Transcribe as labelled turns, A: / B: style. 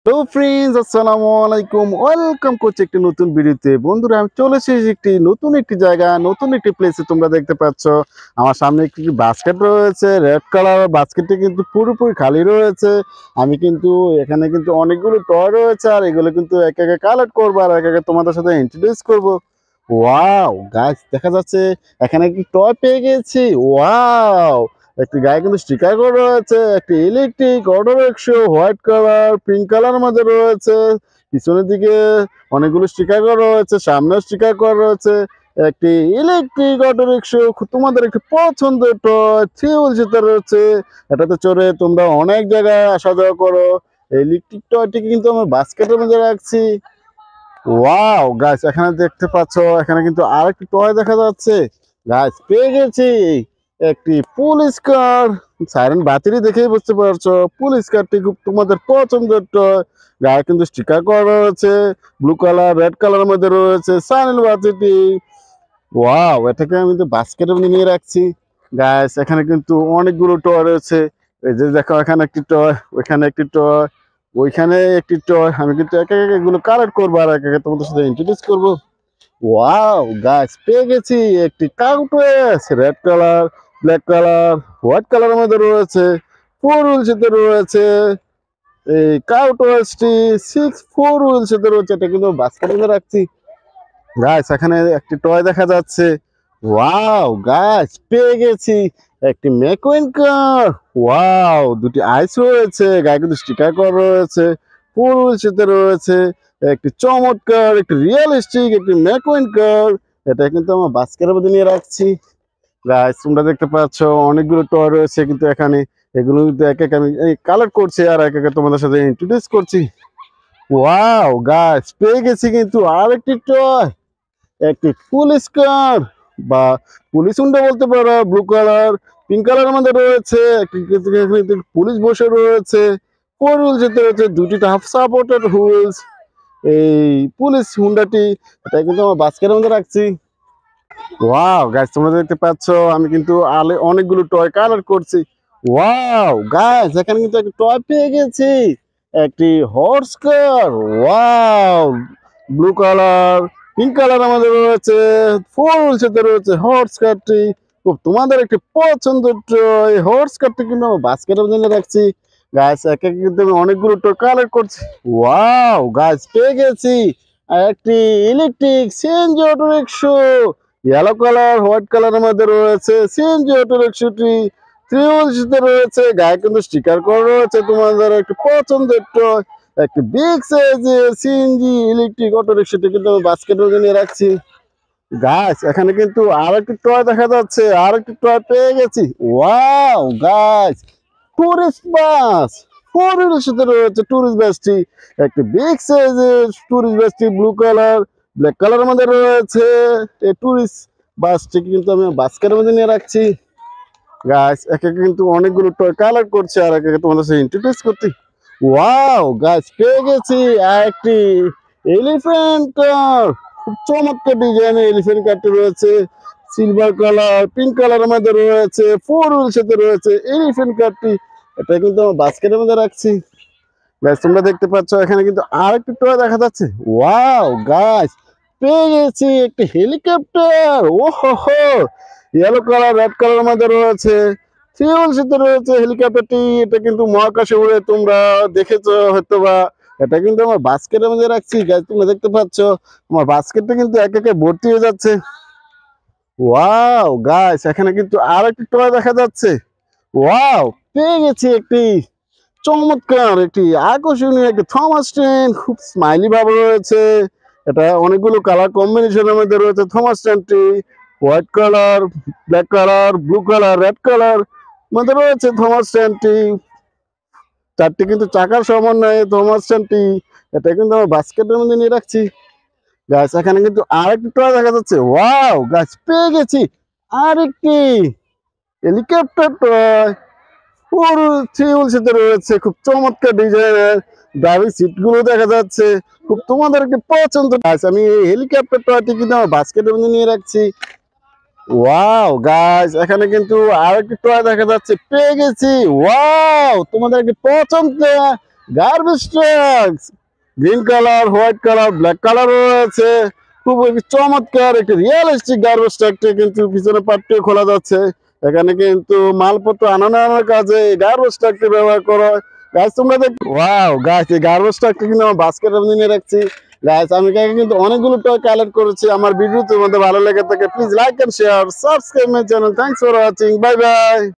A: তো ফ্রেন্ডস আসসালামু আলাইকুম, ওয়েলকাম করছি একটি নতুন ভিডিওতে। বন্ধুরা, আমি চলে এসেছি একটি জায়গা, নতুন একটি প্লেসে। তোমরা দেখতে পাচ্ছ আমার সামনে একটি বাস্কেট রয়েছে, রেড কালার। বাস্কেটটি কিন্তু পুরোপুরি খালি রয়েছে। আমি কিন্তু এখানে কিন্তু অনেকগুলো টয় রয়েছে, আর এগুলো কিন্তু একে একে কালেক্ট করবো, আর একে একে তোমাদের সাথে ইন্ট্রোডিউস করবো। ওয়াও গাইস, দেখা যাচ্ছে এখানে একটি টয় পেয়ে গেছি। ওয়াও, একটি গায়ে কিন্তু স্টিকার করা রয়েছে, একটি electric auto rickshaw, white colour pink colour মধ্যে রয়েছে। পিছনের দিকে অনেকগুলো স্টিকার করা রয়েছে, সামনেও স্টিকার করা রয়েছে। একটি ইলেকট্রিক অটো রিক্সা, তোমাদের একটি পছন্দের টয় থ্রি হুইল যেতে রয়েছে। এটাতে চড়ে তোমরা অনেক জায়গায় আসা যাওয়া করো। এই ইলেকট্রিক টয়টিকে কিন্তু আমরা বাস্কেটের মধ্যে রাখছি। ওয়াও গাইস, এখানে দেখতে পাচ্ছ এখানে কিন্তু আরেকটি টয় দেখা যাচ্ছে। গাইস, পেয়ে গেছি একটি পুলিশ কার। সাইরেন বাতিরি দেখেই বুঝতে পারছো পুলিশ কারটি খুব তোমাদের পছন্দের টয়। গায়ে কিন্তু স্টিকার করা রয়েছে, ব্লু কালার রেড কালারের মধ্যে রয়েছে সাইরেন বাতিটি। ওয়াও, এটাকে আমি তো বাস্কেটের মধ্যে নিয়ে রাখছি। গাইস, এখানে কিন্তু অনেকগুলো টয় রয়েছে। এই যে দেখো, এখানে একটি টয়, ওইখানে একটি টয়, ওইখানে একটি টয়। আমি কিন্তু একে একে এগুলো কালেক্ট করবো, আর একে একে তোমাদের সাথে ইন্ট্রোডিউস করবো। ওয়াও গাইস, পেয়ে গেছি একটি কাউটওয়েস, red colour, black colour, white কালারের মধ্যে রয়েছে। ফোর হুইলসেতে রয়েছে। এই কাউটওয়েসটি ফোর হুইলসেতে রয়েছে। এটা কিন্তু বাস্কেটের মধ্যে রাখছি। গাইস, এখানে একটি টয় দেখা যাচ্ছে। ওয়াও গাইস, পেয়ে গেছি একটি ম্যাকুইন কার। ওয়াও, দুটি আইস রয়েছে, গায়ে কিন্তু স্টিকার করা রয়েছে, ফুল হুইলসেতে রয়েছে। একটি চমৎকার, একটি রিয়েলিস্টিক, একটি ম্যাকুইন কার। এটা কিন্তু আমার বাস্কেটের মধ্যে নিয়ে রাখছি। গাইস, তোমরা দেখতে পাচ্ছ অনেকগুলো টয় রয়েছে, কিন্তু এখানে এগুলো কিন্তু এক এক আমি কালেক্ট করছি, আর এক এক তোমাদের সাথে ইন্ট্রোডিউস করছি। ওয়াও গাইস, পেয়ে গেছি কিন্তু আরেকটি টয়, একটি পুলিশ কার বা পুলিশ হুন্ডা বলতে পারো। ব্লু কালার পিঙ্ক কালারের মধ্যে রয়েছে। একটি পুলিশ বসে রয়েছে। ফোর হুইলস যেতে রয়েছে, দুটি হাফ সাপোর্টেড হুইলস। এই পুলিশ হুন্ডাটি, এটা কিন্তু আমার বাস্কেটের মধ্যে রাখছি। ওয়াও গাইস, তোমরা দেখতে পাচ্ছ আমি কিন্তু অনেকগুলো টয় কালার করছি। ওয়াও গাইস, এখানে কিন্তু একটা টয় পেয়ে গেছি, একটি horse car. Wow, blue colour pink colour আমাদের রয়েছে, ফোর হুইলসেতে রয়েছে হর্স কারটি। খুব তোমাদের একটি পছন্দের টয় হর্স কারটি কিন্তু আমি বাস্কেটের মধ্যে রাখছি। গাইস, এক এক কিন্তু আমি অনেকগুলো টয় কালার করছি। ওয়াও গাইস, পেয়ে গেছি একটি electric CNG auto rickshaw. Yellow colour white কালারের মধ্যে রয়েছে সিএনজি অটো রিক্সাটি। থ্রি হুইলসে রয়েছে, গায়ে কিন্তু স্টিকার করা রয়েছে তোমাদের একটি পছন্দের টয়, একটি বিগ সাইজের সিএনজি ইলেকট্রিক অটো রিক্সাটি কিন্তু আমি বাস্কেটের মধ্যে নিয়ে রাখছি। গাইস, এখানে কিন্তু আরেকটি টয় দেখা যাচ্ছে, আরেকটি টয় পেয়ে গেছি। Wow guys, tourist bus. Four হুইলের সাথে রয়েছে টুরিস্ট বাসটি, একটি বিগ সাইজের টুরিস্ট বাসটি। ব্লু কালার ব্ল্যাক কালারের মধ্যে রয়েছে। এই টুরিস্ট বাসটি কিন্তু আমি বাস্কেটের মধ্যে নিয়ে রাখছি। গাইস, একে কিন্তু অনেকগুলো টয় কালার করছে, আর একে তোমাদের সাথে ইন্ট্রোডিউস করছি। ওয়াও গাইস, পেয়ে গেছি একটি এলিফ্যান্ট কার। খুব চমৎকার ডিজাইনের এলিফ্যান্ট কারটি রয়েছে, সিলভার কালার পিঙ্ক কালারের মধ্যে রয়েছে, ফোর হুইল সাথে রয়েছে এলিফ্যান্ট কারটি। এটা কিন্তু আমার বাস্কেটের মধ্যে রাখছি। গাইস, তোমরা দেখতে পাচ্ছ এখানে কিন্তু আরেকটি টয় দেখা যাচ্ছে। ওয়াও গাইস, পেয়ে গেছি একটি হেলিকপ্টার। ও হো হো, ইয়েলো কালার রেড কালারের মধ্যে রয়েছে, ফিউল সাথে রয়েছে হেলিকপ্টারটি। এটা কিন্তু মহাকাশে উড়ে, তোমরা দেখেছো হয়তো বা। এটা কিন্তু আমার বাস্কেটের মধ্যে রাখছি। গাইস, তোমরা দেখতে পাচ্ছ আমার বাস্কেটটা কিন্তু এক একে ভর্তি হয়ে যাচ্ছে। ওয়াও গাইস, এখানে কিন্তু আরেকটি টয় দেখা যাচ্ছে। ওয়াও, পেয়ে গেছি একটি চমৎকার, একটি আকর্ষণীয়, একটি থমাস ট্রেন। খুব স্মাইলি ভাবে রয়েছে। এটা অনেকগুলো কালার কম্বিনেশনের মধ্যে রয়েছে থমাস ট্রেনটি। White colour black colour blue colour red colour মধ্যে রয়েছে থমাস ট্রেনটি। চারটি কিন্তু চাকার সমন্বয়ে থমাস ট্রেনটি। এটা কিন্তু আমার বাস্কেটের মধ্যে নিয়ে রাখছি। গাছ, এখানে কিন্তু আরেকটি টয় দেখা যাচ্ছে। ওয়াও গাছ, পেয়ে গেছি আরেকটি হেলিকপ্টার টয়। পুরো থ্রি হুইল সাথে রয়েছে, খুব চমৎকার ডিজাইনের। ড্রাইভিং সিট গুলো দেখা যাচ্ছে, খুব তোমাদের একটি পছন্দ। আমি এই হেলিকপ্টার টয়টি কিন্তু আমার বাস্কেটের মধ্যে নিয়ে রাখছি। ওয়াও গাইস, এখানে কিন্তু আরেকটি টয় দেখা যাচ্ছে। পেয়ে গেছি ওয়াও তোমাদের একটি পছন্দ garbage truck green colour, white colour, black colour রয়েছে। খুব চমৎকার একটি রিয়েলিস্টিক গার্বেজ ট্রাকটি কিন্তু পিছনে পাট্টি খোলা যাচ্ছে। এখানে কিন্তু মালপত্র আনানোর কাজে গার্বেজ ট্রাকটি ব্যবহার করা হয়। গাছ তোমরা দেখ, ওয়াও গাছ, এই গার্বেজ ট্রাকটি কিন্তু আমার বাস্কেটে নিয়ে রাখছি। গাছ আমি কিন্তু অনেকগুলো টয় কালেক্ট করেছি। আমার ভিডিও তোমাদের ভালো লেগে থাকে please like and share, subscribe my channel. Thanks for watching, bye by.